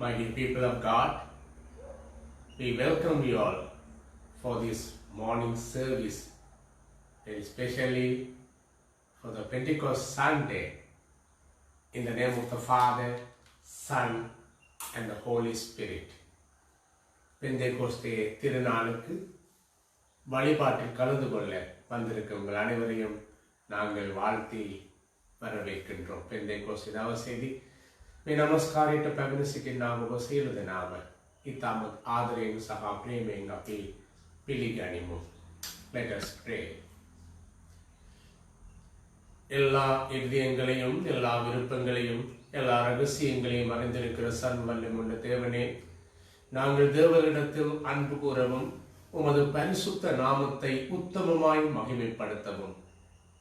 My dear people of God, we welcome you all for this morning service, especially for the Pentecost Sunday, in the name of the Father, Son, and the Holy Spirit. Pentecost திருநாளுக்கு வழிபாட்டில் கலந்து கொள்ள வந்திருக்கும் உங்கள் அனைவரையும் நாங்கள் வாழ்த்தி வரவேற்கின்றோம். பெந்தேகோஸ்தே දවසේදී මේ නමස්කාරයට පැමිණ සිටිනා ඔබ සියලු දෙනාම ඉතාමත් ආදරයෙන් සහ ප්‍රේමයෙන් අපි පිළිගනිමු. Let us pray. எல்லா இதயங்களையும் எல்லா விருப்பங்களையும் எல்லா ரகசியங்களையும் அறிந்திருக்கிற சர்வவல்லமையுள்ள தேவனே, நாங்கள் தேவனிடத்தில் அன்பு கூறவும் உமது பரிசுத்த நாமத்தை உத்தமமாய் மகிமைப்படுத்தவும்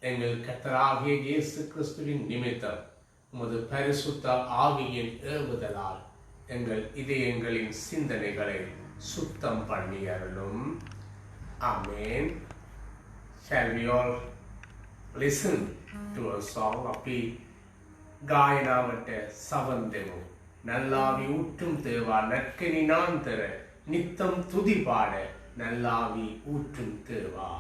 எங்கள் கர்த்தராகிய இயேசு கிறிஸ்துவின் நிமித்தம் உமது பரிசுத்த ஆவியின் ஏவுதலால் எங்கள் இதயங்களின் சிந்தனைகளை சுத்தம் பண்ணி அருளும். Amen. Shall we all listen to a song? அப்படி காயனாவட்ட சவந்தெமு நல்லாவி ஊற்றும் தேவா நற்கனி நான் தர நித்தம் துதி பாட நல்லாவி ஊற்றும் தேவா.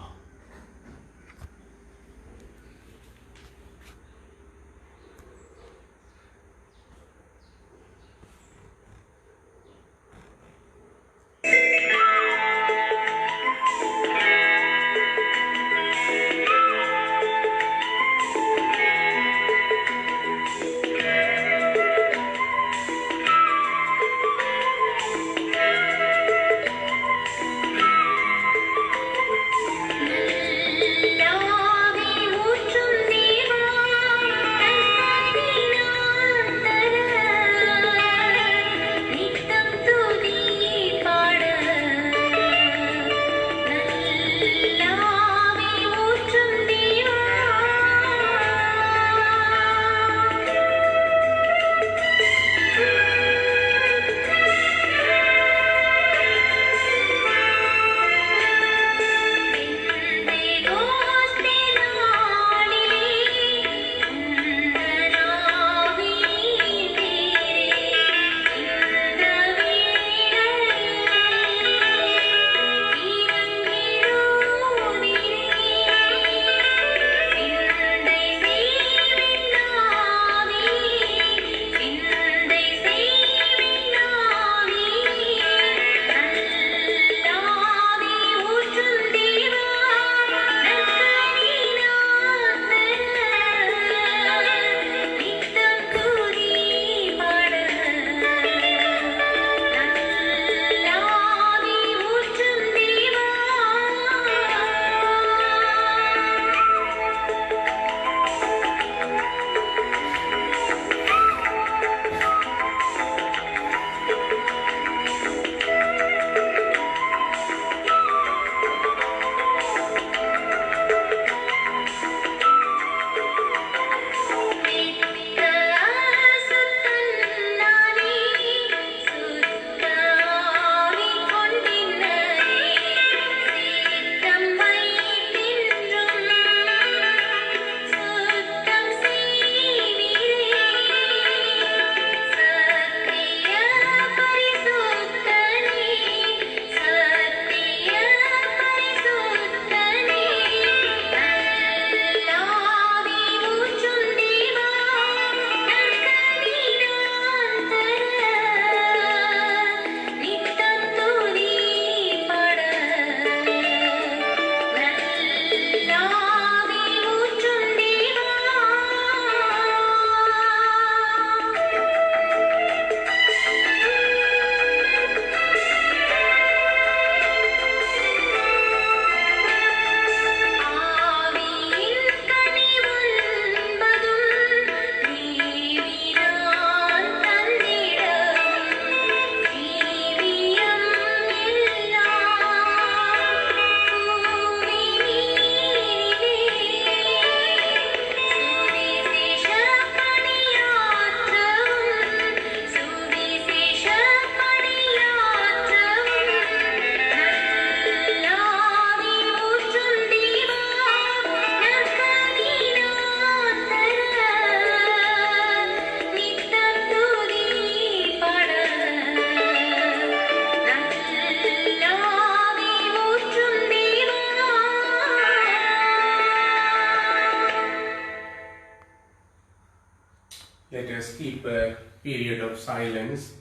keep a period of silence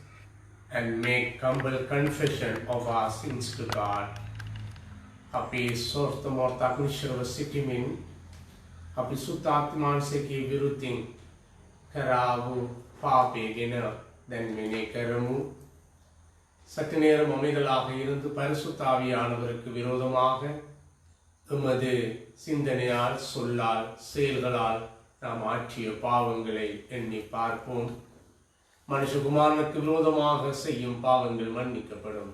and make humble confession of our sins to God. අපි සෝර්ථමෝර්තාකුනිශ්‍රව සිටිමින් අපි සුත්තාත්මාංශයේ විරුද්ධින් කරාවු පාපය ගැන දැන් මෙනෙහි කරමු. சற்று நேரம் அமைதலாக இருந்து பரிசுத்த ஆவியானவருக்கு விரோதமாக எமது சிந்தனையால், சொல்லால், செயல்களால் நாம் ஆற்றிய பாவங்களை எண்ணி பார்ப்போம். மனுஷகுமாரனுக்கு விரோதமாக செய்யும் பாவங்கள் மன்னிக்கப்படும்.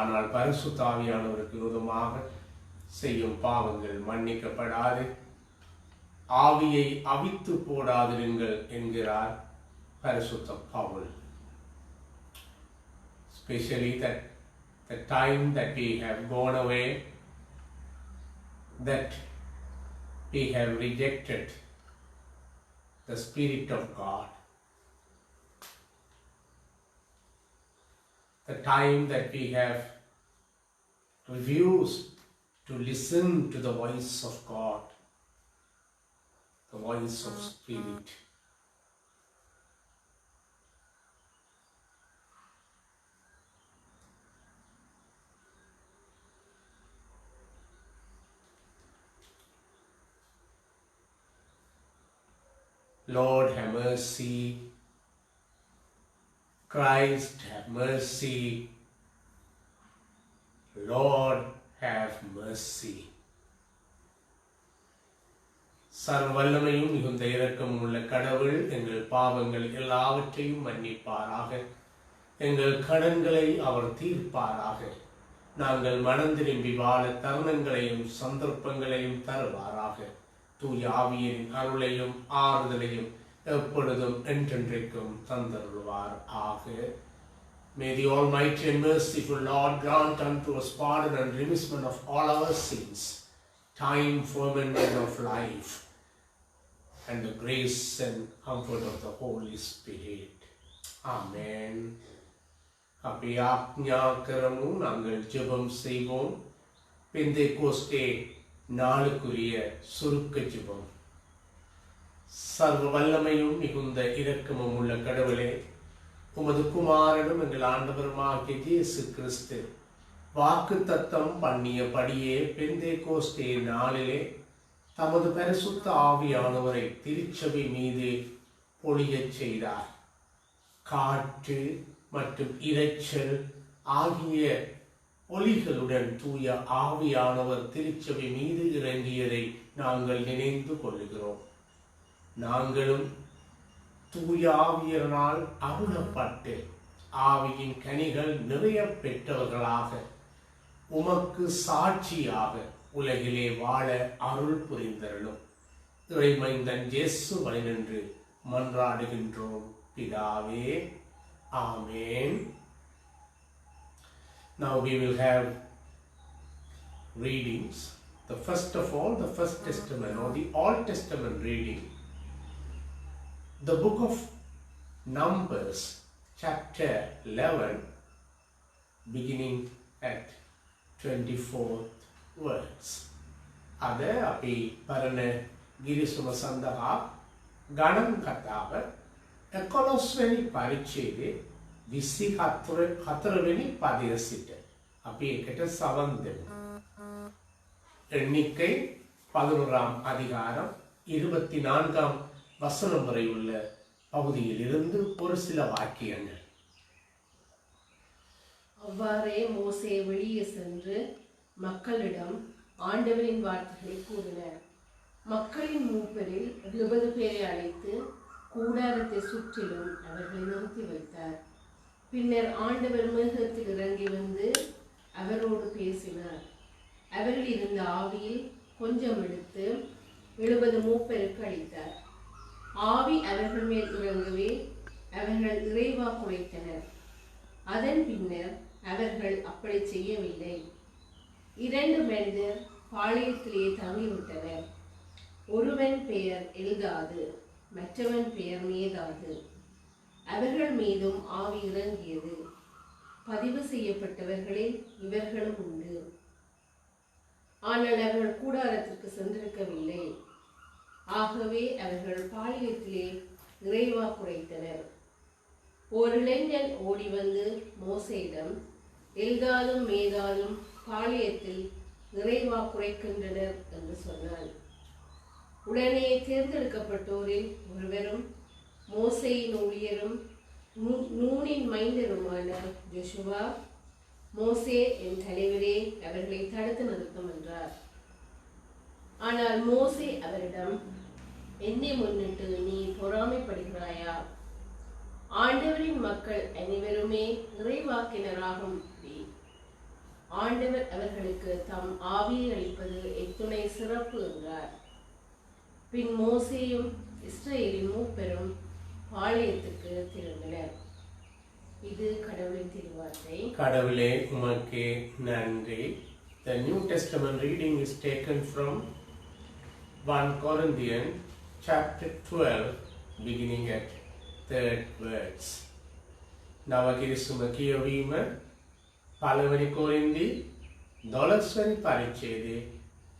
ஆனால் பரிசுத்த ஆவியானவருக்கு விரோதமாக செய்யும் பாவங்கள் மன்னிக்கப்படாது. ஆவியை அவித்து போடாதிருங்கள் என்கிறார் பரிசுத்த Pavul. Especially that the time that we have gone away, that we have rejected the Spirit of God, the time that we have refused to listen to the voice of God, the voice of Spirit. Lord, have mercy. Christ, have mercy. Lord, have mercy. சர்வவல்லமையும் மிகுந்த இரக்கமும் உள்ள கடவுள் எங்கள் பாவங்கள் எல்லாவற்றையும் மன்னிப்பாராக. எங்கள் கடன்களை அவர் தீர்ப்பாராக. நாங்கள் மனம் திரும்பி வாழ தருணங்களையும் சந்தர்ப்பங்களையும் தருவாராக. தூய ஆவியின் அருளையும் ஆறுதலையும் எப்பொழுதும் என்றென்றைக்கும் தந்தருள்வார் ஆக. May the Almighty and merciful Lord grant unto us pardon and remission of all our sins, time for amendment of life, and the grace and comfort of the Holy Spirit. Amen. அப்படி ஆக்ஞாக்கரமும் நாங்கள் ஜெபம் செய்வோம். பெந்தேகோஸ்தே நாளுக்குரிய சுருக்க ஜெபம். சர்வ வல்லமையும் மிகுந்த இரக்கமும் உள்ள கடவுளே, உமது குமாரனும் எங்கள் ஆண்டவருமாகிய இயேசு கிறிஸ்து வாக்குத்தத்தம் பண்ணியபடியே பெந்தேகோஸ்தே நாளிலே தமது பரிசுத்த ஆவியானவரை திருச்சபை மீது பொழியச் செய்தார். காற்று மற்றும் இரைச்சல் ஆகிய ஒலிகளுடன் தூய ஆவியானவர் திருச்சபை மீது இறங்கியதை நாங்கள் நினைந்து கொள்ளுகிறோம். நாங்களும் தூய ஆவியனால் அருளப்பட்டு ஆவியின் கனிகள் நிறைய பெற்றவர்களாக உமக்கு சாட்சியாக உலகிலே வாழ அருள் புரிந்தருளும். இறைமைந்தன் இயேசு வழிநின்று மன்றாடுகின்றோம் பிதாவே. ஆமென். Now we will have readings. The first of all, the First Testament or the Old Testament reading. The book of Numbers, chapter 11, beginning at 24th verse. Ada api parana girisuma sandaha ganam katawa 11 වෙනි පරිච්ඡේදයේ 24 වෙනි පදය සිට අපි එකට සවන් දෙමු. எண்ணிக்கை 11ஆம் அதிகாரம் 24ஆம் வசனம் வரை உள்ள பகுதியில் இருந்து ஒரு சில வாக்கியங்கள். அவ்வாறே மோசே வெளியே சென்று மக்களிடம் ஆண்டவரின் வார்த்தைகளை கூறினார். மக்களின் மூப்பரில் 70 பேரை அழைத்து கூடாரத்தை சுற்றிலும் அவர்களை நிறுத்தி வைத்தார். பின்னர் ஆண்டவர் மேகத்தில் இறங்கி வந்து அவரோடு பேசினார். அவரில் இருந்த ஆவியில் கொஞ்சம் எடுத்து 70 மூப்பருக்கு அளித்தார். ஆவி அவர்கள் மேல் இறங்கவே அவர்கள் இறைவாக்கு உரைத்தனர். அதன் பின்னர் அவர்கள் அப்படி செய்யவில்லை. 2 மனிதர் பாளையத்திலே தங்கிவிட்டனர். ஒருவன் பெயர் எல்தாது, மற்றவன் பெயர் மேதாது. அவர்கள் மீதும் ஆவி இறங்கியது. பதிவு செய்யப்பட்டவர்களில் இவர்களும் உண்டு. ஆனால் அவர்கள் கூடாரத்திற்கு சென்றிருக்கவில்லை. ஆகவே அவர்கள் பாளையத்திலே இறைவாக்கு உரைத்தனர். ஒரு இளைஞன் ஓடி வந்து மோசேயிடம், எல்தாதும் மேதாதும் பாளையத்தில் நிறைவாக்குரைக்கின்றனர் என்று சொன்னான். உடனே தேர்ந்தெடுக்கப்பட்டோரில் ஒருவரும் மோசேயின் ஊழியரும் நூனின் மைந்தருமான ஜோசுவா, மோசே என் தலைவரே, அவர்களை தடுத்து நிறுத்தும் என்றார். ஆனால் மோசே அவரிடம், என்னை முன்னிட்டு நீ பொறாமைப்படுகிறாயா? ஆண்டவரின் மக்கள் அனைவருமே இறைவாக்கினராகும்படி ஆண்டவர் அவர்களுக்கு தம் ஆவியை அளிப்பது எத்துணை சிறப்பு என்றார். பின் மோசேயும் இஸ்ரவேலின் மூப்பரும் பாளையத்துக்கு திரும்பினர். இது கடவுளின் திருவார்த்தை. கடவுளே உமக்கே நன்றி. The New Testament reading is taken from 1 Corinthians chapter 12 beginning at 3rd verse. නවකිරිසුම කියවීම පළවෙනි කොරින්ති 12 වෙනි පරිච්ඡේදයේ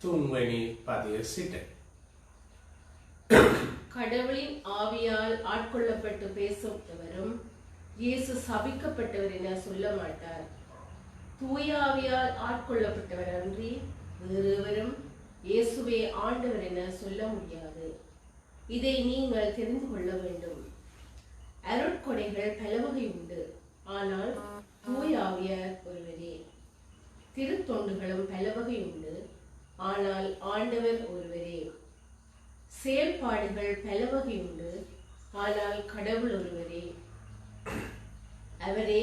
3 වෙනි පදය සිට. கடவுளின் ஆவியால் ஆட்கொள்ளப்பட்டு பேசுபவரும் இயேசு சபிக்கப்பட்டவர் என சொல்ல மாட்டார். தூய ஆவியால் ஆட்கொள்ளப்பட்டவர் அன்றி வேறெவரும் இயேசுவே ஆண்டவர் என சொல்ல முடியாது. இதை நீங்கள் தெரிந்து கொள்ள வேண்டும். அருட்கொடைகள் பலவகை உண்டு, ஆனால் தூய ஆவியார் ஒருவரே. திருத்தொண்டுகளும் பலவகை உண்டு, ஆனால் ஆண்டவர் ஒருவரே. செயல்பாடுகள் பலவகை உண்டு, ஆனால் கடவுள் ஒருவரே. அவரே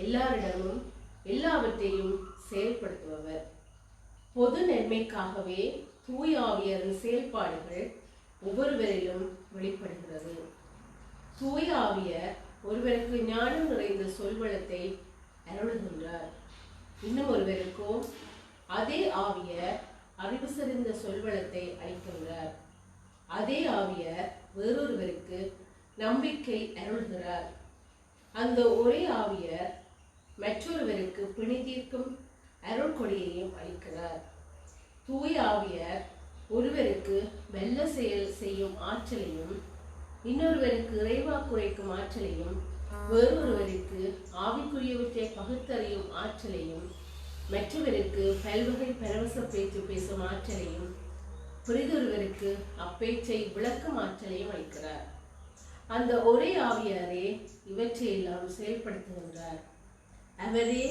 எல்லாரிடமும் எல்லாவற்றையும் செயல்படுத்துபவர். பொது நன்மைக்காகவே தூய ஆவியாரின் செயல்பாடுகள் ஒவ்வொருவரிலும் வெளிப்படுகிறது. தூய ஆவியார் ஒருவருக்கு ஞானம் நிறைந்த சொல்வளத்தை அருளுகின்றார். இன்னும் ஒருவருக்கோ அதே ஆவியார் அறிவு செறிந்த சொல்வளத்தை அளிக்கின்றார். அதே ஆவியார் வேறொருவருக்கு நம்பிக்கை அருள்கிறார். அந்த ஒரே ஆவியார் மற்றொருவருக்கு பிணி தீர்க்கும் அருள் கொடியையும் அளிக்கிறார். தூய ஆவியார் ஒருவருக்கு மெல்ல செயல் செய்யும் ஆற்றலையும், இன்னொருவருக்கு இறைவாக்குரைக்கும் ஆற்றலையும், வேறொருவருக்கு ஆவிக்குரியவற்றை பகுத்தறியும் ஆற்றலையும், மற்றவருக்கு பல்வகை பரவச பேச்சு பேசும் ஆற்றலையும், புரிதொருவருக்கு அப்பேச்சை விளக்கும் ஆற்றலையும் அளிக்கிறார். அந்த ஒரே ஆவியாரே இவற்றையெல்லாம் செயல்படுத்துகின்றார். அவரே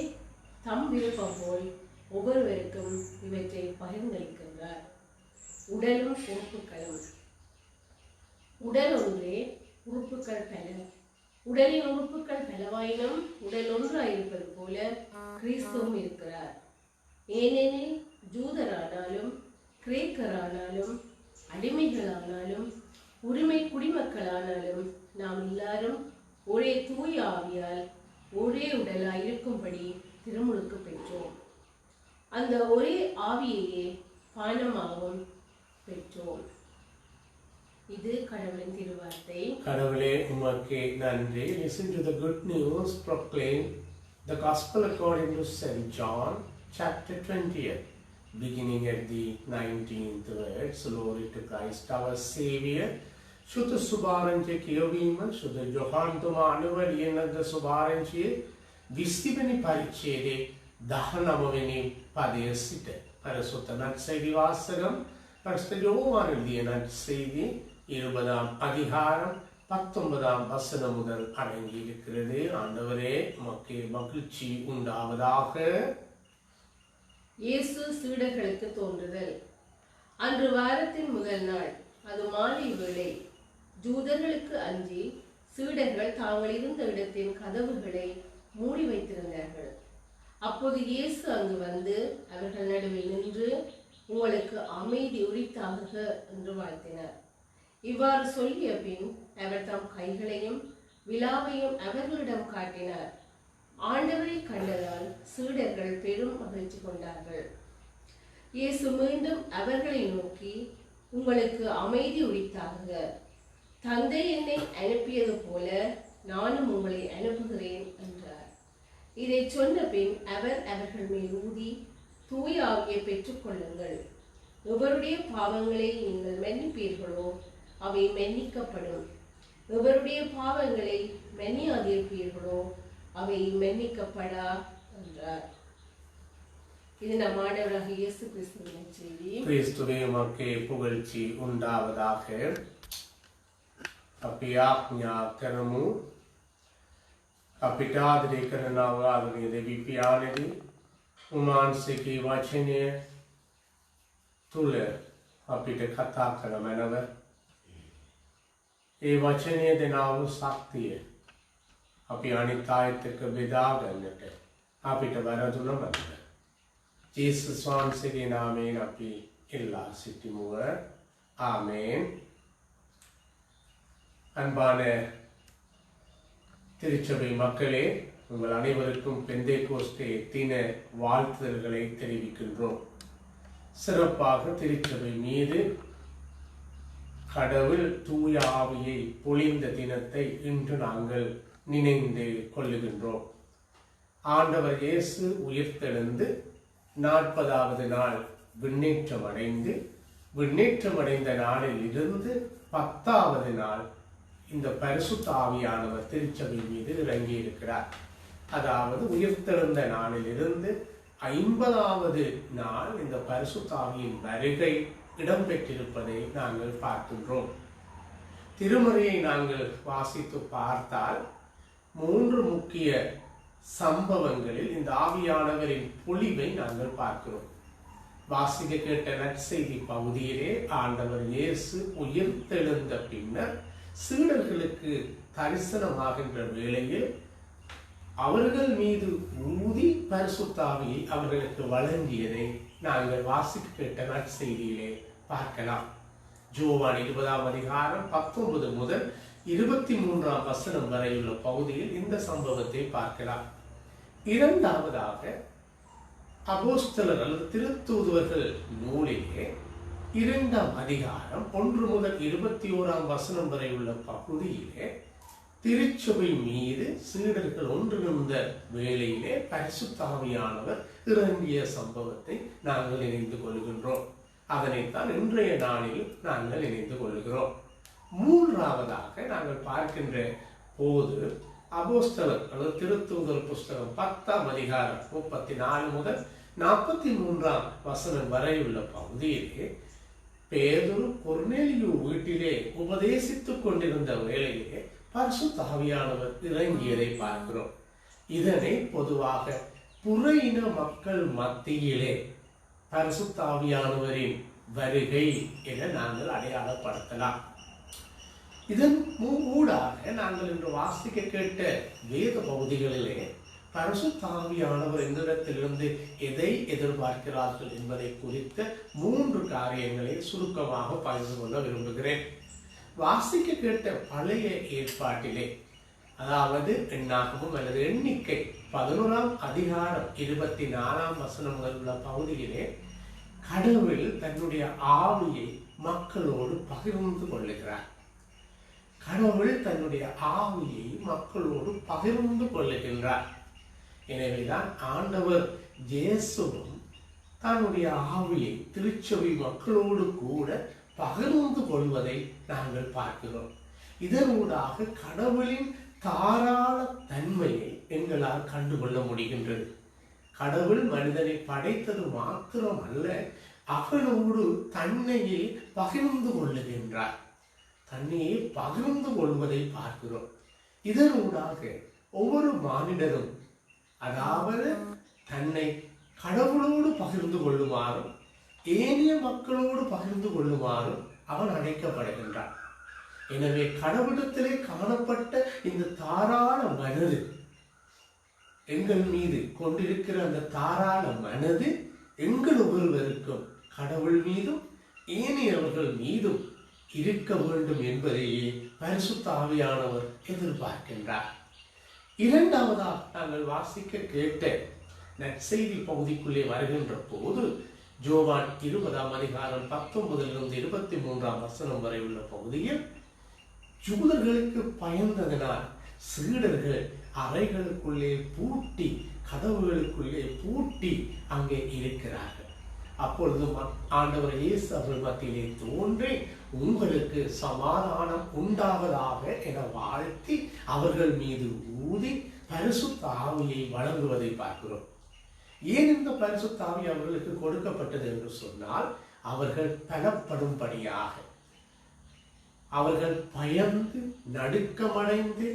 தம் விருப்பம் போல் ஒவ்வொருவருக்கும் இவற்றை பகிர்ந்தளிக்கின்றார். உடலும் உறுப்புகளும். உடல் ஒன்றே, உறுப்புகள் பல. உடலின் உறுப்புகள் பலவாயினும் உடல் ஒன்றாயிருப்பது போல கிறிஸ்துவும் இருக்கிறார். ஏனெனில் ஜூதரானாலும் கிரேக்கரானாலும் அடிமைகளானாலும் உரிமை குடிமக்களானாலும் நாம் எல்லாரும் ஒரே தூய ஆவியால் ஒரே உடலாய் இருக்கும்படி திருமுழுக்கு பெற்றோம். அந்த ஒரே ஆவியையே பானமாகவும் பெற்றோம். இது கடவுளின் திருவார்த்தை. கடவுளே உமக்கே நன்றி. Listen to the good news proclaimed the gospel according to St. John chapter 20th beginning at the 19th verse. Glory to Christ our Savior. සුත සුභාරංචිය කියවීම සුත ජොහාන්තුමා අනුවලියනද සුභාරංචියේ 20 වෙනි පරිච්ඡේදයේ 19 වෙනි පදය සිට பரிசுத்த நற்செய்தி வாசகம் பரிசுத்த யோவான் எழுதிய நற்செய்தி 20ஆம் அதிகாரம் 19ஆம் வசனம் முதல் அடங்கி இருக்கிறது. ஆண்டவரே உமக்கு மகிழ்ச்சி உண்டாவதாக. இயேசு சீடர்களுக்கு தோன்றுதல். அன்று வாரத்தின் முதல் நாள், அது மாலை வேளை. ஜூதர்களுக்கு அஞ்சி சீடர்கள் தாங்கள் இருந்த இடத்தின் கதவுகளை மூடி வைத்திருந்தார்கள். அப்போது இயேசு அங்கு வந்து அவர்கள் நடுவில் நின்று, உங்களுக்கு அமைதி உரித்தாக என்று வாழ்த்தினார். இவ்வாறு சொல்லிய பின் அவர் தம் கைகளையும் விலாவையும் அவர்களிடம் காட்டினார். ஆண்டவரை கண்டதால் சீடர்கள் பெரும் மகிழ்ச்சி கொண்டார்கள். இயேசு மீண்டும் அவர்களை நோக்கி, உங்களுக்கு அமைதி உரித்தாக. தந்தை என்னை அனுப்பியது போல நானும் உங்களை அனுப்புகிறேன் என்றார். இதை சொன்ன பின் அவர் அவர்கள் மேல் ஊதி, தூய ஆவியை பெற்றுக் கொள்ளுங்கள். எவருடைய பாவங்களை நீங்கள் மன்னிப்பீர்களோ அவை மன்னிக்கப்படும். எவருடைய பாவங்களை மென்னியாதிருப்பீர்களோ அவை மென்னிக்கப்படா என்றார். இது நம் ஆண்டவராகிய இயேசு கிறிஸ்துவின் செய்தி. கிறிஸ்துவே உமக்கு புகழ்ச்சி உண்டாவதாக. අපි ආඥා කරමු. අපිට ආදරය කරන ආදරණීය දෙවි පියාණනි, උන්වහන්සේගේ වචනය තුල අපිට කතා කරමනව ඒ වචනය දෙනා වූ ශක්තිය අපි අනිත් අයත් එක්ක බෙදා ගන්නට අපිට වරදුන මත ජේසුස් වහන්සේගේ නාමයෙන් අපි ඉල්ලා සිටිමුව. ආමේන්. அன்பான திருச்சபை மக்களே, உங்கள் அனைவருக்கும் பெந்தேகோஸ்தே தின வாழ்த்துதல்களை தெரிவிக்கின்றோம். சிறப்பாக திருச்சபை மீது கடவுள் தூய ஆவியை பொழிந்த தினத்தை இன்று நாங்கள் நினைந்து கொள்ளுகின்றோம். ஆண்டவர் இயேசு உயிர்த்தெழுந்து 40வது நாள் விண்ணேற்றமடைந்த நாளில் இருந்து 10வது நாள் இந்த பரிசுத்த ஆவியானவர் திருச்சபை மீது இறங்கி இருக்கிறார். அதாவது உயிர்த்தெழுந்த நாளிலிருந்து 50வது நாள் இந்த பரிசுத்த ஆவியின் வருகை இடம்பெற்றிருப்பதை நாங்கள் பார்க்கின்றோம். திருமறையை நாங்கள் வாசித்து பார்த்தால் 3 முக்கிய சம்பவங்களில் இந்த ஆவியானவரின் பொழிவை நாங்கள் பார்க்கிறோம். வாசிக்க கேட்ட நற்செய்தி பகுதியிலே ஆண்டவர் இயேசு உயிர்த்தெழுந்த பின்னர் சீடர்களுக்கு தரிசனமாகின்ற வேளையில் அவர்கள் மீது ஊதி பரிசுத்த ஆவியை அவர்களுக்கு வழங்கியதை நாங்கள் வாசிக்க கேட்ட நற்செய்தியிலே பார்க்கலாம். யோவான் 20ஆம் அதிகாரம் 19 முதல் 23ஆம் வசனம் வரையுள்ள பகுதியில் இந்த சம்பவத்தை பார்க்கலாம். இரண்டாவதாக அப்போஸ்தலர் அல்லது திருத்தூதுவர்கள் நூலிலே 2ஆம் அதிகாரம் 1 முதல் 21ஆம் வசனம் வரை உள்ள பகுதியிலே திருச்சபை மீது சீடர்கள் ஒன்றிருந்த வேளையிலே பரிசுத்த ஆவியானவர் இறங்கிய சம்பவத்தை நாங்கள் நினைந்து கொள்கின்றோம். அதனைத்தான் இன்றைய நாளில் நாங்கள் நினைந்து கொள்கிறோம். மூன்றாவதாக நாங்கள் பார்க்கின்ற போது அப்போஸ்தலர் அல்லது திருத்தூதர் புஸ்தகம் 10ஆம் அதிகாரம் 34 முதல் 43ஆம் வசனம் வரையுள்ள பகுதியிலே பேதுரு கொர்நேலியு வீட்டிலே உபதேசித்துக் கொண்டிருந்த வேளையிலே பரிசுத்த ஆவியானவர் இறங்கியதை பார்க்கிறோம். இதனை பொதுவாக புற இன மக்கள் மத்தியிலே பரிசுத்த ஆவியானவரின் வருகை என நாங்கள் அடையாளப்படுத்தலாம். இதன் ஊடாக நாங்கள் இன்று வாசிக்க கேட்ட வேத பகுதிகளிலே பரிசுத்த ஆவியானவர் எந்திடத்திலிருந்து எதை எதிர்பார்க்கிறார்கள் என்பதை குறித்த 3 காரியங்களை சுருக்கமாக பகிர்ந்து கொள்ள விரும்புகிறேன். வாசிக்க கேட்ட பழைய ஏற்பாட்டிலே, அதாவது எண்ணாகமும் அல்லது எண்ணிக்கை 11ஆம் அதிகாரம் 24ஆம் வசனம் உள்ள பகுதியிலே கடவுள் தன்னுடைய ஆவியை மக்களோடு பகிர்ந்து கொள்ளுகிறார். கடவுள் தன்னுடைய ஆவியை மக்களோடு பகிர்ந்து கொள்ளுகின்றார். எனவேதான் ஆண்டவர் இயேசுவும் தன்னுடைய ஆவியை திருச்சபை மக்களோடு கூட பகிர்ந்து கொள்வதை நாங்கள் பார்க்கிறோம். இதனூடாக கடவுளின் தாராள தன்மையை எங்களால் கண்டுகொள்ள முடிகின்றது. கடவுள் மனிதனை படைத்தது மாத்திரமல்ல, அவனோடு தன்னையே பகிர்ந்து கொள்ளுகின்றார். தன்னையே பகிர்ந்து கொள்வதை பார்க்கிறோம். இதனூடாக ஒவ்வொரு மானிடரும், அதாவது தன்னை கடவுளோடு பகிர்ந்து கொள்ளுமாறும் ஏனைய மக்களோடு பகிர்ந்து கொள்ளுமாறும் அவன் அழைக்கப்படுகின்றான். எனவே கடவுளத்திலே காணப்பட்ட இந்த தாராள மனது, எங்கள் மீது கொண்டிருக்கிற அந்த தாராள மனது எங்கள் ஒவ்வொருவருக்கும் கடவுள் மீதும் ஏனையவர்கள் மீதும் இருக்க வேண்டும் என்பதையே பரிசுத்த ஆவியானவர் எதிர்பார்க்கின்றார். இரண்டாவதாக நாங்கள் வாசிக்க கேட்ட நற்செய்தி பகுதிக்குள்ளே வருகின்ற போது யோவான் 20ஆம் அதிகாரம் 19 முதல் 23ஆம் வசனம் வரை உள்ள பகுதியில் யூதர்களுக்கு பயந்ததனால் சீடர்கள் அறைகளுக்குள்ளே பூட்டி, கதவுகளுக்குள்ளே பூட்டி அங்கே இருக்கிறார்கள். அப்பொழுது ஆண்டவர் இயேசு அவர்கள் மத்தியிலே தோன்றி உங்களுக்கு சமாதானம் உண்டாவதாக என வாழ்த்தி அவர்கள் மீது ஊதி பரிசுத்த ஆவியை வழங்குவதை பார்க்கிறோம். ஏன் இந்த பரிசுத்த ஆவி அவர்களுக்கு கொடுக்கப்பட்டது என்று சொன்னால், அவர்கள் பலப்படும்படியாக. அவர்கள் பயந்து நடுக்கமடைந்து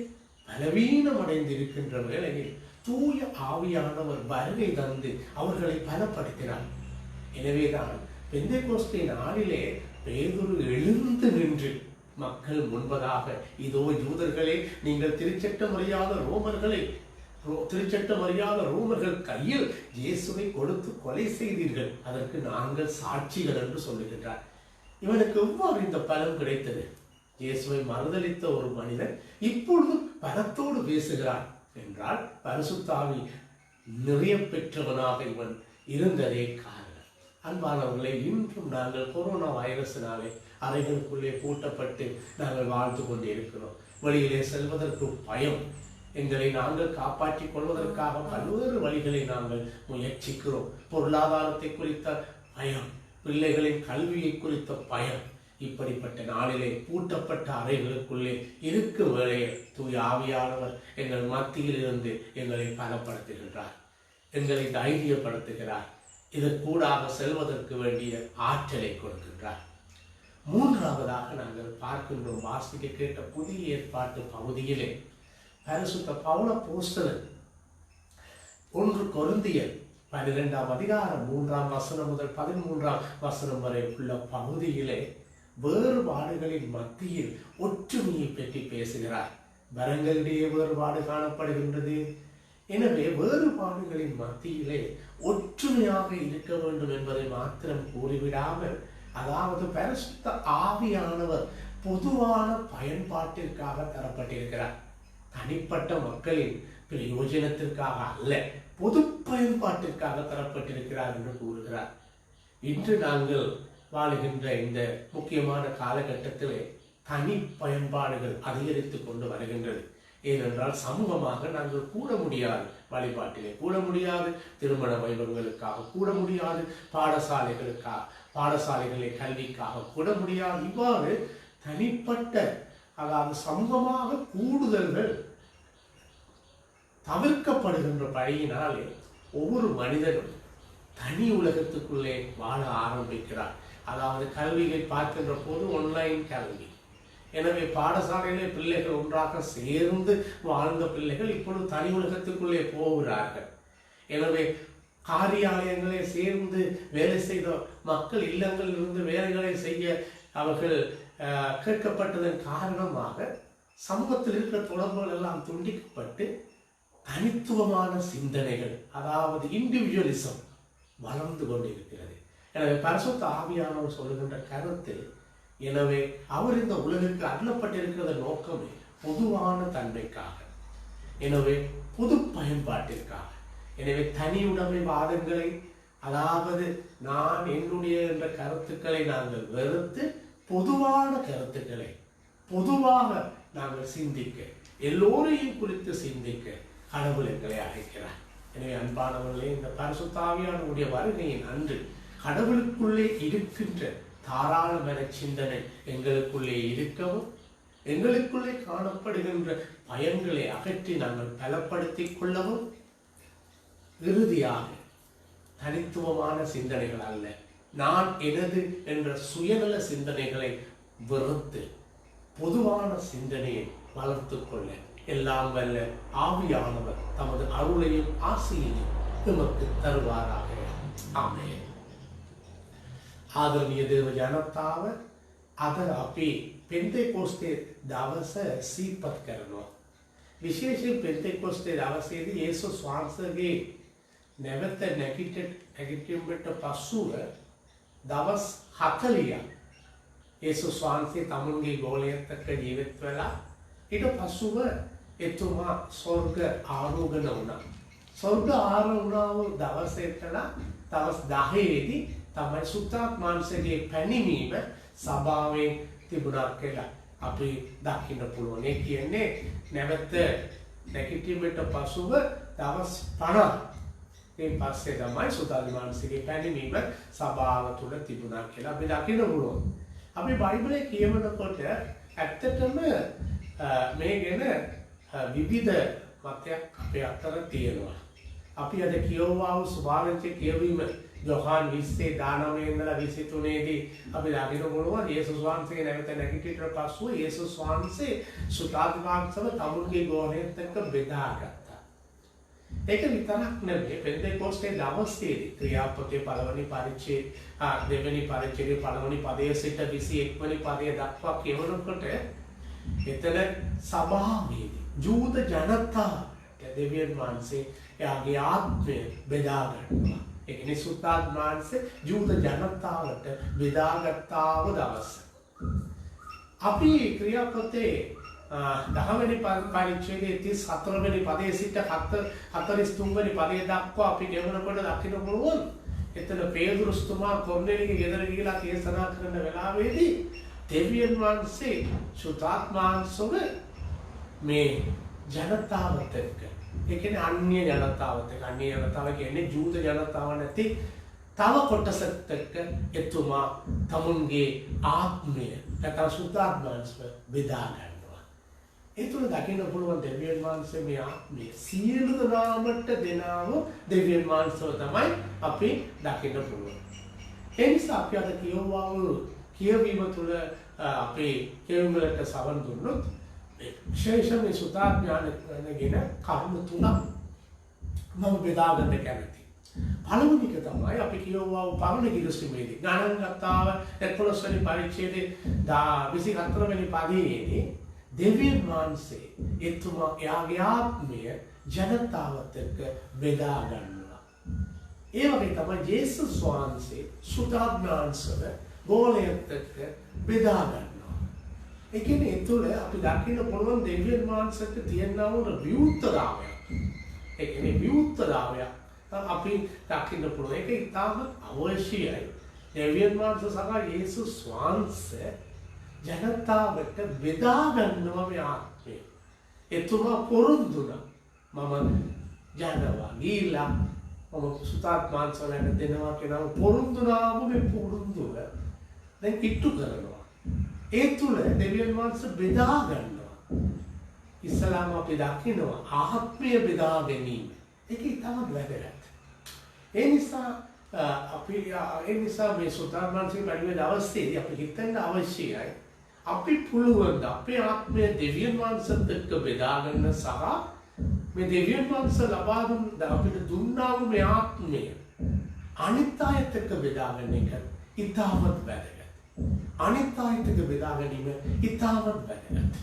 பலவீனமடைந்து இருக்கின்ற வேளையில் தூய ஆவியானவர் வருகை தந்து அவர்களை பலப்படுத்தினார். எனவேதான் பெந்தெகோஸ்தே நாளிலே பேதுரு எழுந்து நின்று மக்கள் முன்பதாக, இதோ யூதர்களே, நீங்கள் திருச்சட்டம் அறியாத ரோமர்கள் கையில் இயேசுவை கொடுத்து கொலை செய்தீர்கள், அதற்கு நாங்கள் சாட்சிகள் என்று சொல்லுகின்றார். இவனுக்கு எவ்வாறு இந்த பலம் கிடைத்தது? இயேசுவை மறுதலித்த ஒரு மனிதன் இப்பொழுது பலத்தோடு பேசுகிறான் என்றால் பரிசுத்த ஆவி நிறைய பெற்றவனாக இவன் இருந்ததே காரணம். அன்பானவர்களை, இன்றும் நாங்கள் கொரோனா வைரஸினாலே அறைகளுக்குள்ளே பூட்டப்பட்டு நாங்கள் வாழ்ந்து கொண்டே இருக்கிறோம். வெளியிலே செல்வதற்கு பயம். எங்களை நாங்கள் காப்பாற்றிக் கொள்வதற்காக பல்வேறு வழிகளை நாங்கள் முயற்சிக்கிறோம். பொருளாதாரத்தை குறித்த பயம், பிள்ளைகளின் கல்வியை குறித்த பயம். இப்படிப்பட்ட நாளிலே பூட்டப்பட்ட அறைகளுக்குள்ளே இருக்கும் வேளையில் தூய ஆவியானவர் எங்கள் மத்தியில் இருந்து எங்களை பலப்படுத்துகின்றார், எங்களை தைரியப்படுத்துகிறார், இதற்கூடாக செல்வதற்கு வேண்டிய ஆற்றலை கொடுக்கின்றார். மூன்றாவதாக நாங்கள் பார்க்கின்றோம், வாசிக்க கேட்ட புதிய ஏற்பாட்டு பகுதியிலே பரிசுத்த பவுல அப்போஸ்தலன் 1 கொரிந்தியர் 12ஆம் அதிகாரம் 3ஆம் வசனம் முதல் 13ஆம் வசனம் வரை உள்ள பகுதியிலே வேறுபாடுகளின் மத்தியில் ஒற்றுமையை பற்றி பேசுகிறார். வரங்களிடையே வேறுபாடு காணப்படுகின்றது. எனவே வேறுபாடுகளின் மத்தியிலே ஒற்றுமையாக இருக்க வேண்டும் என்பதை மாத்திரம் கூறிவிடாமல், அதாவது பரிசுத்த ஆவியானவர் பொதுவான பயன்பாட்டிற்காக தரப்பட்டிருக்கிறார். தனிப்பட்ட மக்களின் பிரயோஜனத்திற்காக அல்ல, பொது பயன்பாட்டிற்காக தரப்பட்டிருக்கிறார் என்று கூறுகிறார். இன்று நாங்கள் வாழுகின்ற இந்த முக்கியமான காலகட்டத்திலே தனி பயன்பாடுகள் அதிகரித்து கொண்டு வருகின்றது. ஏனென்றால் சமூகமாக நாங்கள் கூட முடியாது, வழிபாட்டிலே கூட முடியாது, திருமண வைபவங்களுக்காக கூட முடியாது, பாடசாலைகளை கல்விக்காக கூட முடியாது. இவ்வாறு தனிப்பட்ட, அதாவது சமூகமாக கூடுதல்கள் தவிர்க்கப்படுகின்ற பழியினாலே ஒவ்வொரு மனிதனும் தனி உலகத்துக்குள்ளே வாழ ஆரம்பிக்கிறார். அதாவது கல்வியை பார்க்கின்ற போது ஆன்லைன் கல்வி. எனவே பாடசாலையிலே பிள்ளைகள் ஒன்றாக சேர்ந்து வாழ்ந்த பிள்ளைகள் இப்பொழுது தனி உலகத்துக்குள்ளே போகிறார்கள். எனவே காரியாலயங்களே சேர்ந்து வேலை செய்த மக்கள் இல்லங்களில் இருந்து வேலைகளை செய்ய அவர்கள் கேட்கப்பட்டதன் காரணமாக சமூகத்தில் இருக்கிற தொடர்புகள் எல்லாம் துண்டிக்கப்பட்டு தனித்துவமான சிந்தனைகள், அதாவது இண்டிவிஜுவலிசம் வளர்ந்து கொண்டிருக்கிறது. எனவே பரிசுத்த ஆவியானவர் சொல்லுகின்ற கருத்து, எனவே அவர் இந்த உலகிற்கு அருளப்பட்டிருக்கிற நோக்கமே பொதுவான தன்மைக்காக, எனவே பொது பயன்பாட்டிற்காக. எனவே தனியுடைமை வாதங்களை, அதாவது நான் என்னுடைய என்ற கருத்துக்களை நாங்கள் வெறுத்து பொதுவான கருத்துக்களை பொதுவாக நாங்கள் சிந்திக்க, எல்லோரையும் குறித்து சிந்திக்க கடவுள் எங்களை அழைக்கிறார். எனவே அன்பானவர்களே, இந்த பரிசுத்த ஆவியானவருடைய வருகையின் அன்று கடவுளுக்குள்ளே இருக்கின்ற தாராளமான சிந்தனை எங்களுக்குள்ளே இருக்கவும், எங்களுக்குள்ளே காணப்படுகின்ற பயன்களை அகற்றி நாங்கள் பலப்படுத்திக் கொள்ளவும், இறுதியாக தனித்துவமான சிந்தனைகள் அல்ல, நான் எனது என்ற சுயநல சிந்தனைகளை வெறுத்து பொதுவான சிந்தனையை வளர்த்து கொள்ள எல்லாம் வல்ல ஆவியானவர் தமது அருளையும் ஆசையையும் நமக்கு தருவாராக. ஆமென். ආදරණීය දේව ජනතාව, අද අපි පෙන්තෙකොස්තේ දවස සිහිපත් කරනවා. විශේෂයෙන් පෙන්තෙකොස්තේ දවසේදී යේසුස් වහන්සේගේ නැවත නැගිටීමට පසුව දවස් 40ක් යේසුස් වහන්සේ තමුන්ගේ ගෝලයත් එක්ක ජීවත් වෙලා ඊට පසුව එතුමා ස්වර්ග ආරෝහණ වුණා. ස්වර්ග ආරෝහණ වූ දවසේ දවස් 10 තමයි සුත්තාත්මාංශයේ පැනිමීම සභාවෙන් තිබුණා කියලා අපි දකින්න පුළුවන්. ඒ කියන්නේ නැවත නැගිටීමට පසුව දවස් 50 ඒ පස්සේ තමයි සුතාදිමාංශයේ පැමිණීම සභාව තුළ තිබුණා කියලා අපි දකින්න පුළුවන්. අපි බයිබලයේ කියවනකොට ඇත්තටම මේ ගැන විවිධ මතයක් අපේ අතර තියෙනවා. අපි අද කියවුවා වූ සුභාරංචි කියවීම යොහාන් 20:19 ඉඳලා 23 දී අපි දකින්න පුළුවන් යේසුස් වහන්සේගේ නැවත නැගිටිට පස්සෙ යේසුස් වහන්සේ සුතාදිමාංශව තමුන්ගේ ගෝණයත් එක්ක බෙදාගත්තා. ඒක විතරක් නෙවෙයි පෙන්තෙකොස්තේ දවසේදී ක්‍රියාපොතේ පළවෙනි පරිච්ඡේදය දෙවෙනි පරිච්ඡේදයේ පළවෙනි පදයේ සිට 21 වෙනි පදයේ දක්වා කියවනකොට එතන සභාවේදී ජූද ජනතාව දෙවියන් වහන්සේ එයාගේ ආත්මය බෙදා ගන්නවා. ඒ කියන්නේ සුතාත්මාංශේ ජූද ජනතාවට බෙදාගත්තාව දවස. අපි ක්‍රියාපොතේ 10 වෙනි පරිච්ඡේදයේ 34 වෙනි පදයේ සිට 43 වෙනි පදයේ දක්වා අපි ගෙවනකොට දකින්න පුළුවන්. එතන පේදුරුස්තුමා කොර්නෙලිගේ ගෙදර ගිහලා දේශනා කරන වෙලාවේදී දෙවියන් වහන්සේ සුතාත්මාංශව මේ ජනතාවට එක්ක ඒ කියන්නේ අන්‍ය ජනතාවට අන්‍ය ජනතාව කියන්නේ ජූද ජනතාව නැති තව කොටසක් එක්ක එතුමා තමුන්ගේ ආත්මය නැත්නම් සුතාත්මාංශව බෙදා ගන්නවා. ඒ තුල දකින්න පුළුවන් දෙවියන් වහන්සේ මේ ආත්මය සියලු දෙනාමට දෙනාම දෙවියන් වහන්සේව තමයි අපි දකින්න පුළුවන්. ඒ නිසා අපි අද කියවුවා කියවීම තුළ අපේ කියවීමකට සවන් දුන්නොත් විශේෂම මේ සුතාඥානගෙන කරුණු තුනක් මම බෙදා ගන්න කැමතියි. පළවෙනි එක තමයි අපි කියවුවා පරණ කිරිස්මේදී ගණන් ගත්තාව 11 වෙනි පරිච්ඡේදයේ 24 වෙනි පදයේදී දෙවියන් වහන්සේ එතුමා එයාගේ ආත්මය ජනතාවත් එක්ක බෙදා ගන්නවා. ඒ වගේ තමයි යේසුස් වහන්සේ සුතාඥානසව ගෝලයට එක්ක බෙදා ගන්නවා. ඒ කියන්නේ ඒ තුළ අපි දකින්න පුළුවන් දෙවියන් වහන්සේට තියෙනා වූ විවුර්තතාවය. ඒ කියන්නේ විවුර්තතාවය අපි දකින්න පුළුවන්. ඒක ඉතාම අවශ්‍යයි. දෙවියන් වහන්සේ සහ යේසුස් වහන්සේ ජනතාවට බෙදා ගන්නවා මේ ආත්මය. එතුමා පොරොන්දුනා මම ජනවා ගිහිලා මම සුතාත්මාංශවලට දෙනවා කියනවා පොරොන්දුනාම මේ පොරොන්දුව දැන් කිට්ටු කරනවා. ඒ තුල දෙවියන් වහන්සේ බෙදා ගන්නවා. ඉස්ලාම අපි දකිනවා ආත්මය බෙදා ගැනීම. ඒක ඉතාම වැදගත්. ඒ නිසා මේ සුතාත්මාංශයේ වැඩි දවසේදී අපි හිතන්න අවශ්‍යයි. අපි පුළුවන් අපේ ආත්මය දෙවියන් වහන්සේත් එක්ක බෙදා ගන්න සහ මේ දෙවියන් වහන්සේ ලබා දුන්න අපිට දුන්නා වූ මේ ආත්මය අනිත් අයත් එක්ක බෙදා ගන්න එක ඉතාමත් වැදගත්. අනිත් අයත් එක්ක බෙදා ගැනීම ඉතාමත් වැදගත්.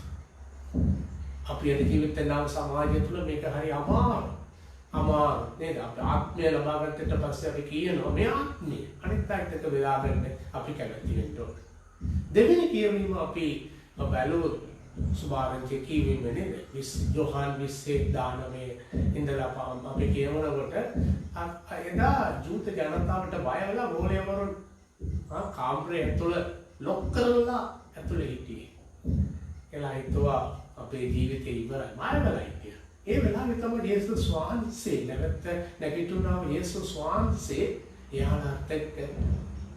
අපි අද ජීවිතේ නම් සමාජය තුළ මේක හරි අමාරු නේද? අපේ ආත්මය ලබා ගන්නට පස්සේ අපි කියනවා මේ ආත්මය අනිත් අයත් එක්ක බෙදා ගන්න අපි කැමති වෙන්න ඕන. දෙවෙනි කියවීම අපි බැලුවොත් සුභාරංචි කියවීම නේද? යොහාන් 20:19 ඉඳලා අපි කියවනකොට එදා ජූත ජනතාවට බය වෙලා ගෝලයවරුන් කාමරේ ඇතුළ ලොක් කරලා ඇතුළේ හිටියේ. එලා හිතුවා අපේ ජීවිතේ ඉවරයි මායවලයි කියලා. ඒ වෙලාවේ තමයි යේසුස් වහන්සේ නැගිටුණා. යේසුස් වහන්සේ එයාට එක්ක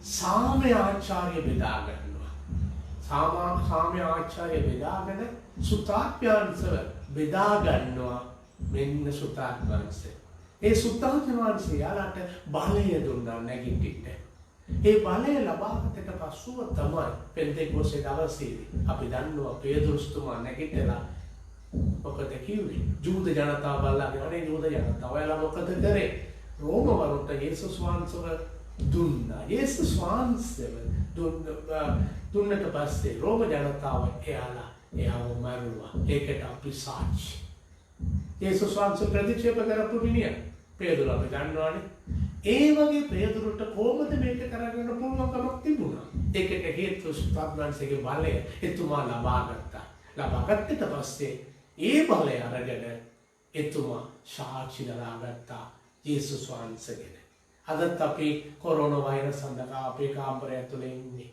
සාමය ආචාර්ය බෙදා ගන්නවා. සාමය ආචාර්ය බෙදාගෙන සුතාත්මාංශව බෙදා ගන්නවා. මෙන්න සුතාත්මාංශය. ඒ සුතාත්මාංශය යාලට බලය දුන්නා නැගිටින්න. ඒ බලය ලබාගත්තට පස්සුව තමයි පෙන්තෙකොස්තේ දවසේදී අපි දන්නවා පේදුරුස්තුමා නැගිටලා මොකද කිව්වේ? ජූද ජනතාව බලලාගෙන අනේ ජූද ජනතාව ඔයාලා මොකද කරේ? රෝමවරුන්ට යේසුස් වහන්සේව දුන්නා. යේසුස් වහන්සේව දුන්නට පස්සේ රෝම ජනතාව එයාව මරුවා. ඒකට අපි සාක්ෂි. යේසුස් වහන්සේ ප්‍රතික්ෂේප කරපු මිනිහ පේදුරු අපි දන්නවනේ. ඒ වගේ පේදුරුට කොහොමද මේක කරගන්න පුළුවන්කමක් තිබුණා? ඒකට හේතුව සුතාත්මාංශයේ බලය එතුමා ලබාගත්තා. ලබාගත්තට පස්සේ ඒ බලය අරගෙන එතුමා සාක්ෂි දරාගත්තා යේසුස් වහන්සේගෙන්. අදත් අපි කොරෝනා වෛරස් සඳහා අපේ කාමරය ඇතුලේ ඉන්නේ.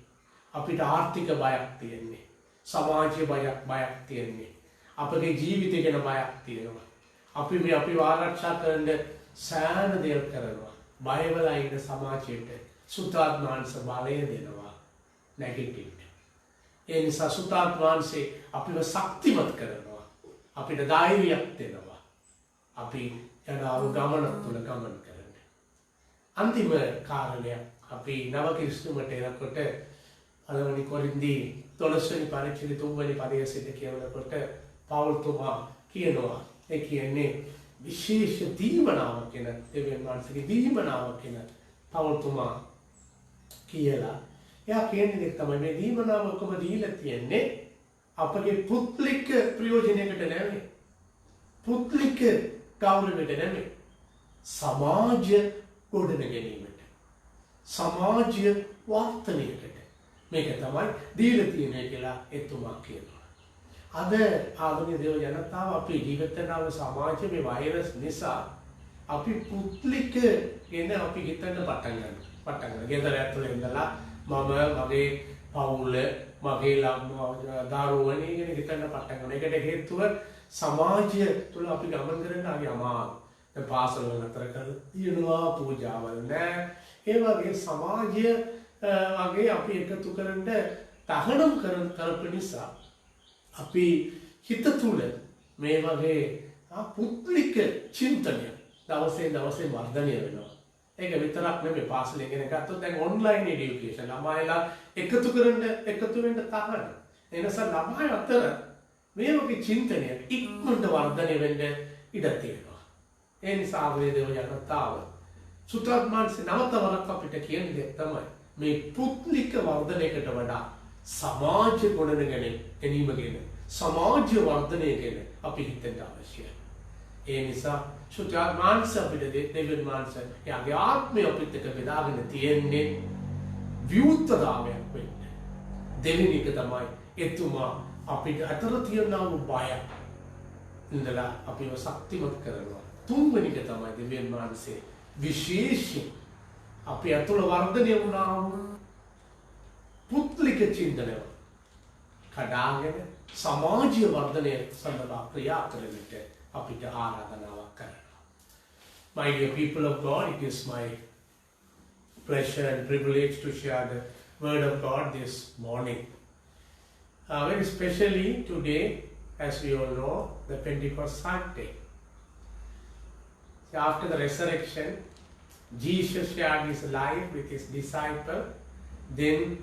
අපිට ආර්ථික බයක් තියෙන්නේ. සමාජීය බයක් තියෙන්නේ. අපේ ජීවිතය ගැන බයක් තියෙනවා. අපි ආරක්ෂා කරන්න සෑම දෙයක් කරනවා. බය වෙලා ඉන්න සමාජයට සුතාත්මාංශ බලය දෙනවා නැගිටින්න. ඒ නිසා සුතාත්මාංශේ අපිව ශක්තිමත් කරනවා. අපිට ධෛර්යයක් දෙනවා. අපි යන ගමන තුළ ගමන් කරන්න. අන්තිම කාරණයක් අපි නව ක්‍රිස්තුමට එනකොට පළවෙනි කොරින්දී 12 වෙනි පරිච්ඡේදයේ 3 වෙනි පදයේ සිට කියනකොට පවුල්තුමා කියනවා ඒ කියන්නේ විශේෂ දීවනාවක් කියන දෙවියන් වහන්සේගේ දීවනාවක් කියන පවුල්තුමා කියලා. එයා කියන්නේ තමයි මේ දීවනාව ඔක්කොම දීලා තියන්නේ අපගේ පුත්ලික ප්‍රයෝජනයකට නෙවෙයි. පුත්ලික ගෞරවයට නෙවෙයි. සමාජ ගොඩනැගීමට. සමාජ වර්ධනයකට. මේක තමයි දීලා තියෙන්නේ කියලා එතුමා කියනවා. අද ආධුනික දේව ජනතාව අපේ ජීවිතවල සමාජයේ මේ වෛරස් නිසා අපි පුත්ලික ගැන අපි හිතන්න පටන් ගන්නවා. ගෙදර ඇතුලේ ඉඳලා මම මගේ පවුල මගේ දරුවනේ ගැන හිතන්න පටන් ගන්නවා. ඒකට හේතුව සමාජය තුළ අපි ගමන් කරන ආගේ අමාරු. දැන් පාසල් වල නතර කරලා තියෙනවා පූජාවල් නෑ. ඒ වගේ සමාජය වගේ අපි එකතු කරන්න තහනම් කරපු නිසා අපි හිත තුළ මේ වගේ පුත්ලික චින්තනය දවසේ දවසේ වර්ධනය වෙනවා. ඒක විතරක් නෙමෙයි පාසලෙන් ඉගෙන ගත්තොත් දැන් ඔන්ලයින් এডুকেෂන් ළමයිලා එකතු වෙන්න තහනම්. ඒ නිසා ළමයි අතර මේ වගේ චින්තනය ඉක්මනට වර්ධනය වෙන්න ඉඩ තියෙනවා. ඒ නිසා වේදේව ජනතාව සුත්‍රාත්මාංශ නවතවරක් අපිට කියන්නේ තමයි මේ පුත්ලික වර්ධනයකට වඩා සමාජ ගැනීම ගැන සමාජ වර්ධනය ගැන අපි හිතන්න අවශ්‍යයි. ඒ නිසා සුත්‍රාත්මාංශ අපිට දෙවියන් වහන්සේ යාගේ ආත්මය අපිට එක්ක බෙදාගෙන තියෙන්නේ විවුර්තතාවයක් වෙන්න. දෙවෙනි එක තමයි එතුමා අපිට අතර තියෙනා වූ බය ඉඳලා අපිව ශක්තිමත් කරනවා. තුන්වෙනි එක තමයි දෙවියන් වහන්සේ විශේෂයෙන් අපි අතුල වර්ධනය වුණා වූ පුත්ලික චින්තනය කඩාගෙන සමාජ වර්ධනය සඳහා ක්‍රියා කරන්නට අපිට ආරාධනාවක් කරනවා. My dear people of God, it is my pleasure and privilege to share the word of God this morning. Very especially today, as we all know, the Pentecost Sunday. So after the resurrection, Jesus shared his life with his disciple. Then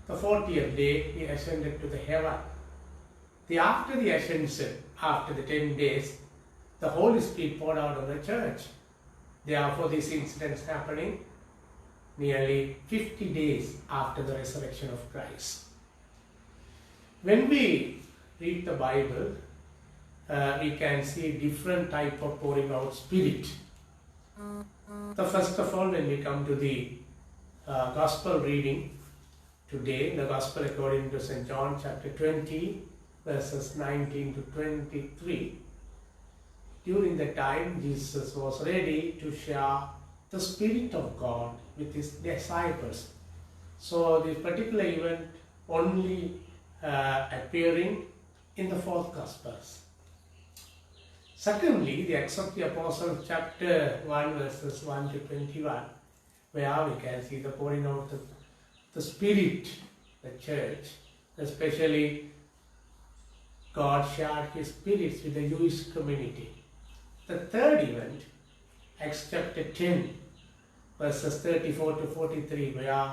the 40th day, he ascended to the heaven. After the ascension, after the 10 days, the Holy Spirit poured out on the church. Therefore, this incident is happening nearly 50 days after the resurrection of Christ. When we read the Bible, we can see different type of pouring out spirit. So first of all, when we come to the gospel reading today, the gospel according to St. John chapter 20, verses 19 to 23, during the time Jesus was ready to share the Spirit of God with his disciples. So this particular event only appearing in the 4th Gospels. Secondly, the Acts of the Apostles chapter 1 verses 1 to 21, where we can see the pouring out of the Spirit, the church, especially God shared his spirits with the Jewish community. The third event, Acts chapter 10, verses 34 to 43, where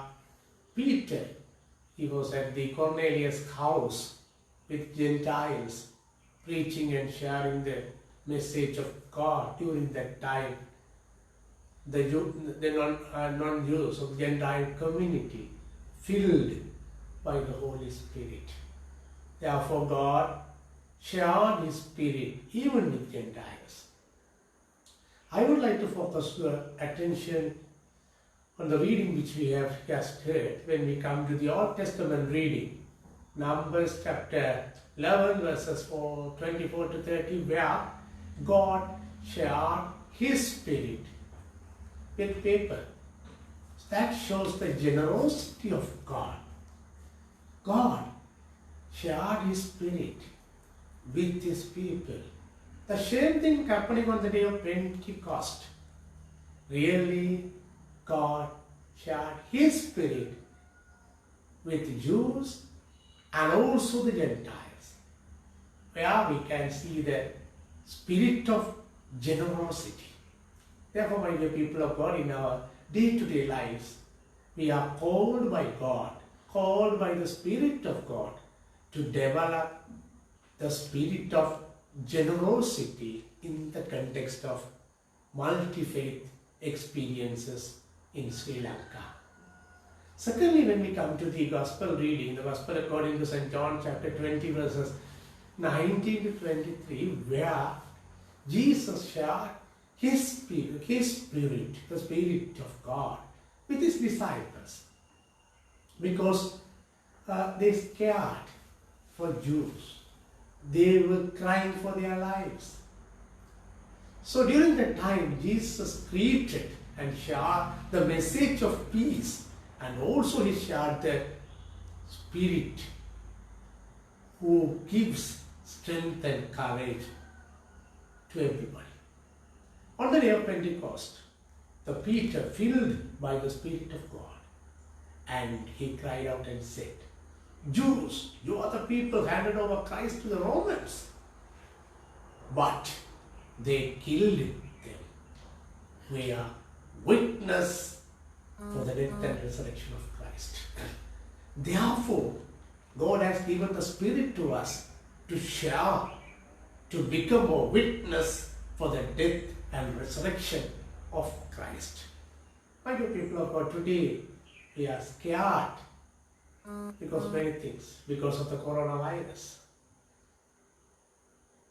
Peter, he was at the Cornelius' house with Gentiles, preaching and sharing the message of God. During that time, the non-Jews of Gentile community filled by the Holy Spirit. Therefore, God shared his Spirit even with Gentiles. I would like to focus your attention on the reading which we have just heard when we come to the Old Testament reading, Numbers chapter 11 verses 24 to 30, where God shared his Spirit with people. That shows the generosity of God. God shared his Spirit with his people. The same thing happening on the day of Pentecost. really God shared His Spirit with Jews and also the Gentiles, where we can see the spirit of generosity. Therefore, my dear people of God, in our day-to-day lives, we are called by God, called by the Spirit of God to develop the spirit of generosity in the context of multi-faith experiences in Sri Lanka. Secondly, when we come to the Gospel reading, the Gospel according to St. John chapter 20 verses 19 to 23, where Jesus shared His Spirit, the Spirit of God, with His disciples, because they scared for Jews. They were crying for their lives. So during that time, Jesus preached and shared the message of peace, and also He shared the Spirit who gives strength and courage to everybody. On the day of Pentecost, the Peter, filled by the Spirit of God, and he cried out and said, Jews, you are the people handed over Christ to the Romans. But they killed them. We are witness for the death and resurrection of Christ. Therefore, God has given the Spirit to us to share, to become a witness for the death and resurrection of Christ. My dear people of God, today we are scared because of many things, because of the coronavirus.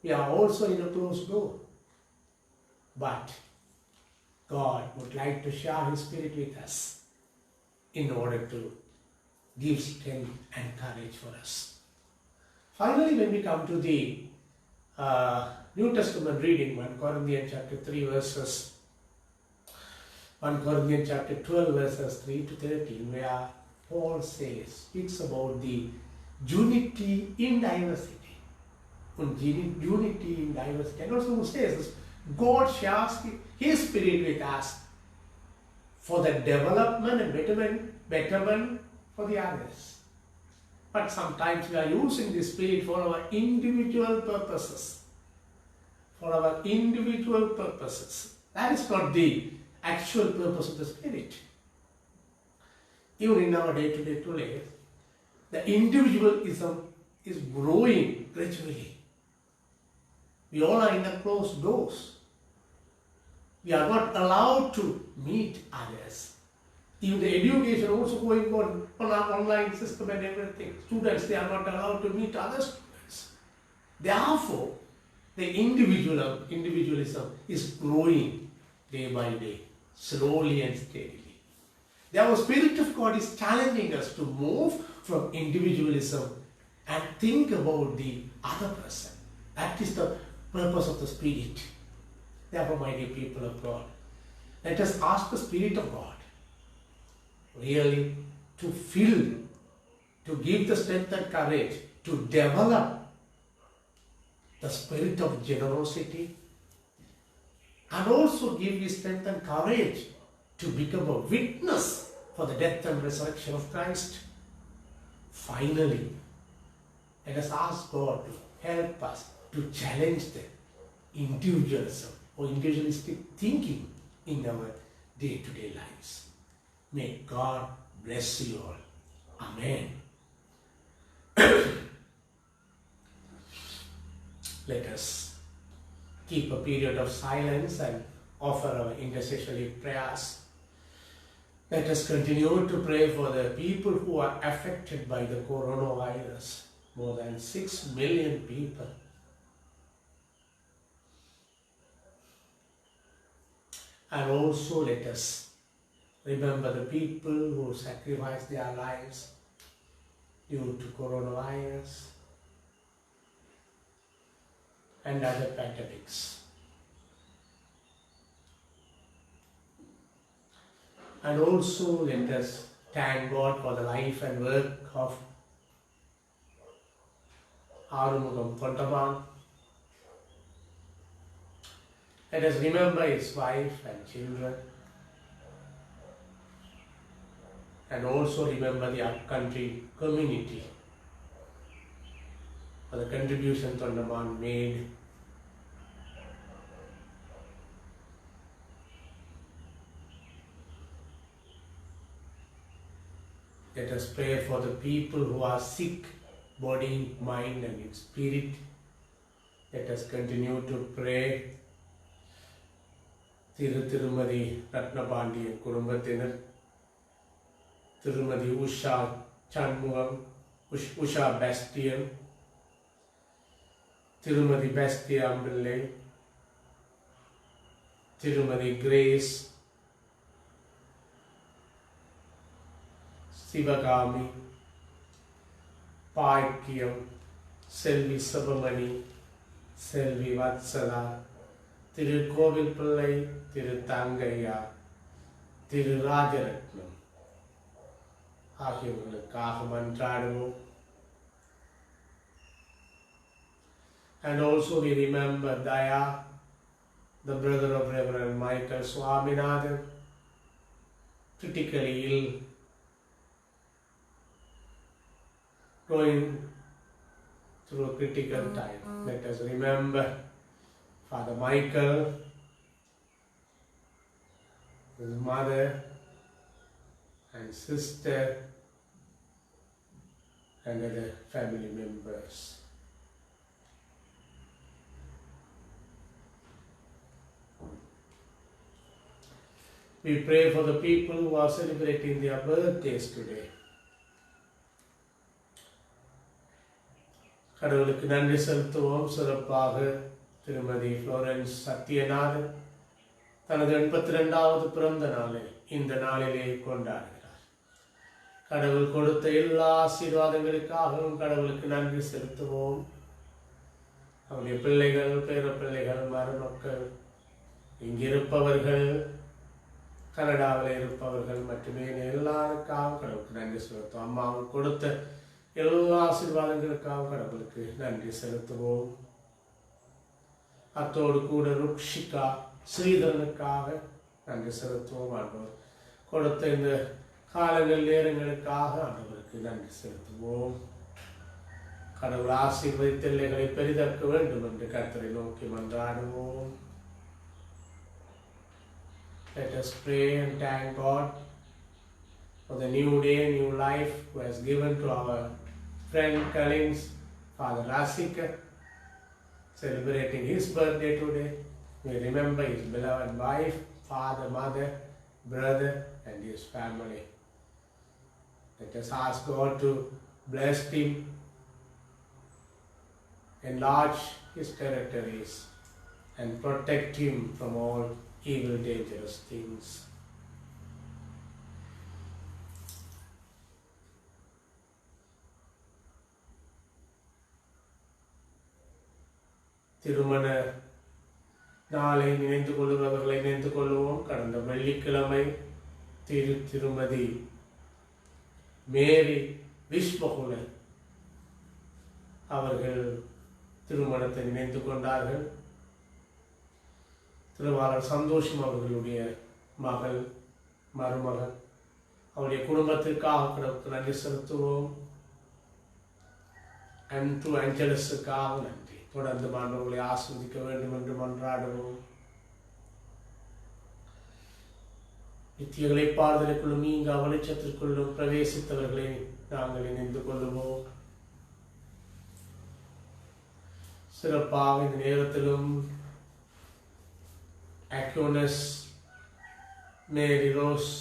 We are also in a closed door. But God would like to share His Spirit with us in order to give strength and courage for us. Finally, when we come to the New Testament reading, 1 Corinthians chapter 3 verses 1 Corinthians chapter 12 verses 3 to 13, where Paul speaks about the unity in diversity. Unity in diversity. And also says God shares His Spirit with us for the development and betterment for the others. But sometimes we are using this Spirit for our individual purposes. For our individual purposes. That is not the actual purpose of the Spirit. Even in our day-to-day life, the individualism is growing gradually. We all are in the closed doors. We are not allowed to meet others. Even the education also going on our online system and everything. Students, they are not allowed to meet other students. Therefore, the individualism is growing day by day, slowly and steadily. The Spirit of God is challenging us to move from individualism and think about the other person. That is the purpose of the Spirit. Therefore, my dear people of God, let us ask the Spirit of God really to fill, to give the strength and courage to develop the spirit of generosity, and also give you strength and courage to become a witness for the death and resurrection of Christ. Finally, let us ask God to help us to challenge the individualism or individualistic thinking in our day-to-day lives. May God bless you all. Amen. Let us keep a period of silence and offer our intercessory prayers. Let us continue to pray for the people who are affected by the coronavirus. More than 6 million people. And also let us remember the people who sacrificed their lives due to coronavirus and other pandemics. And also let us thank God for the life and work of Arumugam Kontaman. Let us remember his wife and children and also remember the upcountry community for the contribution Tondaman made. Let us pray for the people who are sick, body, mind and in spirit. Let us continue to pray. திருமதி ரத்னபாண்டியன் குடும்பத்தினர், திருமதி உஷா சண்முகம், உஷா பெஸ்டியன், திருமதி பெஸ்டியா பிள்ளை, திருமதி grace, Sivakami, பாக்கியம், செல்வி சுபமணி, செல்வி வத்சலா, திரு கோவில் பிள்ளை, திரு தங்கையா, திரு ராஜரத்னம் ஆகியவர்களுக்காக மன்றாடுவோம். And also we remember Daya, the brother of Reverend Michael Swaminathan, critically ill, going through a critical time. Let us remember Father Michael, his mother and sister and other family members. We pray for the people who are celebrating their birthdays today. கடவுளுக்கு நன்றி செலுத்துவோம். சிறப்பாக திருமதி Florence Sathyanathan தனது 82வது பிறந்த நாளை இந்த நாளிலே கொண்டாடுகிறார். கடவுள் கொடுத்த எல்லா ஆசீர்வாதங்களுக்காகவும் கடவுளுக்கு நன்றி செலுத்துவோம். அவருடைய பிள்ளைகள், பேரப்பிள்ளைகள், மருமக்கள், இங்கிருப்பவர்கள், கனடாவில் இருப்பவர்கள் மட்டுமே எல்லாருக்காகவும் கடவுளுக்கு நன்றி செலுத்துவோம். அம்மாவும் கொடுத்த எல்லா ஆசீர்வாதங்களுக்காகவும் கடவுளுக்கு நன்றி செலுத்துவோம். அத்தோடு கூட ருக்ஷிகா ஸ்ரீதரனுக்காக நன்றி செலுத்துவோம். ஆண்டவர் கொடுத்த இந்த காலங்கள் நேரங்களுக்காக ஆண்டவருக்கு நன்றி செலுத்துவோம். கடவுள் ஆசீர்வதித்த எல்லைகளை பெரிதாக்க வேண்டும் என்று கர்த்தரை நோக்கி மன்றாடுவோம். Let us pray and thank God for the new day, new life who has given to our friend Collins, Father Rasika, celebrating his birthday today. We remember his beloved wife, father, mother, brother and his family. Let us ask God to bless him, enlarge his territories and protect him from all evil, dangerous things. திருமண நாளை நினைந்து கொள்ளுபவர்களை நினைந்து கொள்வோம். கடந்த வெள்ளிக்கிழமை திருமதி மேரி விஸ்வகுல அவர்கள் திருமணத்தை நினைந்து கொண்டார்கள். திருவாளர் சந்தோஷம் அவர்களுடைய மகள், மருமகன், அவருடைய குடும்பத்திற்காக கடவுளுக்கு நன்றி செலுத்துவோம். அன்று அஞ்சலஸுக்காக நன்றி. தொடர்ந்து மாணவர்களை ஆஸ்வதிக்க வேண்டும் என்று மன்றாடுவோம். நித்திய இளைப்பாறுதலுக்குள்ளும் நீங்க வெளிச்சத்திற்குள்ளும் பிரவேசித்தவர்களை நாங்கள் இணைந்து கொள்ளுவோம். சிறப்பாக இந்த நேரத்திலும் அக்யோனஸ், மேரி ரோஸ்,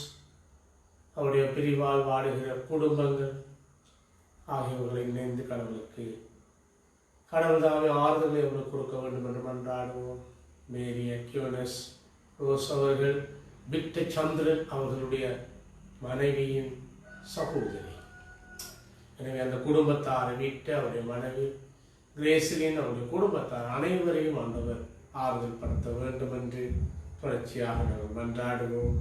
அவருடைய பிரிவால் வாடுகிற குடும்பங்கள் ஆகியவர்களை இணைந்து கடவுள் தாமே ஆறுதலை அவர்களுக்கு கொடுக்க வேண்டும் என்று மன்றாடுவோம். மேரி, அக்யோனஸ், ரோஸ் அவர்கள் விட்ட சந்திரன் அவர்களுடைய மனைவியின் சகோதரி. எனவே அந்த குடும்பத்தாரை விட்டு அவருடைய மனைவி கிரேசிலின் அவருடைய குடும்பத்தார் அனைவரையும் ஆண்டவர் ஆறுதல் படுத்த வேண்டும் என்று தொடர்ச்சியாக நாங்கள் மன்றாடுவோம்.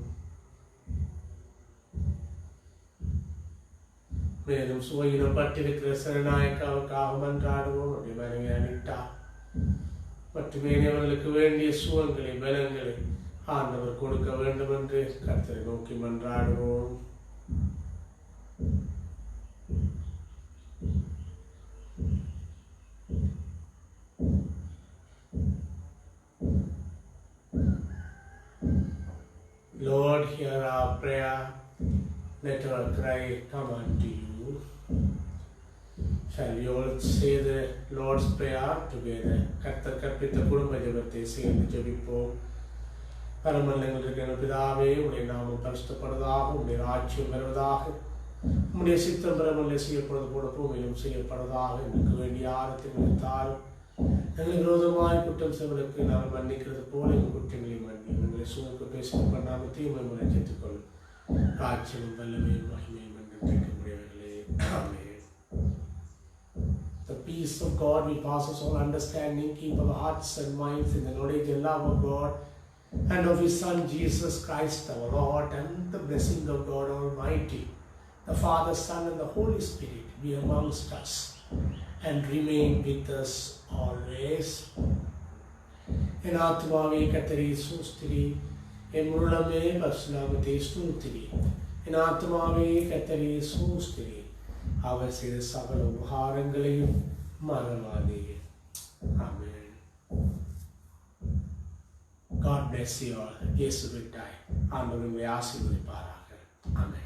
மேலும் சுவையிடப்பட்டிருக்கிற சரணாயக்காவுக்காக மன்றாடுவோம். அப்படி மனைவி அனிட்டா மற்றும் அவர்களுக்கு வேண்டிய சுகங்களை, பலங்களை ஆண்டவர் கொடுக்க வேண்டும் என்று கர்த்தரை நோக்கி மன்றாடுவோம். Lord, hear our prayer. Let our cry come unto you. Shall we all say the Lord's Prayer together? கர்த்தர் கற்பித்த குடும்ப ஜெபத்தை சேர்ந்து ஜெபிப்போம். பரமண்டலங்களில் இருக்கிற பிதாவே, உடைய நாமம் பரிசுத்தப்படுவதாக, உடைய ராஜ்யம் வருவதாக, உடைய சித்தம் பரமண்டலில் செய்யப்படுவது போல பூமியிலும் செய்யப்படுவதாக. எங்களுக்கு வேண்டிய ஆரத்தை கொடுத்தாலும் எங்களை விரோதமாய் குற்றம் செய்வதற்கு நாங்கள் மன்னிக்கிறது போல எங்கள் குற்றங்களை மன்னி எங்களை சூழ்நிலை பேசிக் கொண்டாமல் தீமை முறைச்சித்துக் கொள்ளும். ராஜ்யமும் வல்லமையும் மகிமையும் என்று கேட்கக்கூடியவர்களே. ஆமென். The peace of God, which passes all understanding, keep our hearts and minds in the knowledge and love of God and of His Son Jesus Christ our Lord, and the blessing of God Almighty, the Father, Son, and the Holy Spirit be amongst us and remain with us always. En ஆத்மாவே கர்த்தரை ஸ்தோத்திரி, என் உள்ளமே பரிசுத்தநாமத்தை ஸ்தோத்திரி. என் ஆத்மாவே கர்த்தரை ஸ்தோத்திரி, அவர் செய்த சகல உபகாரங்களையும் மறவாதே. ஆமென். God bless you all. இயேசு விட்டாய் ஆண்டவர் உங்களை ஆசீர்வதிப்பாராக. ஆமென்.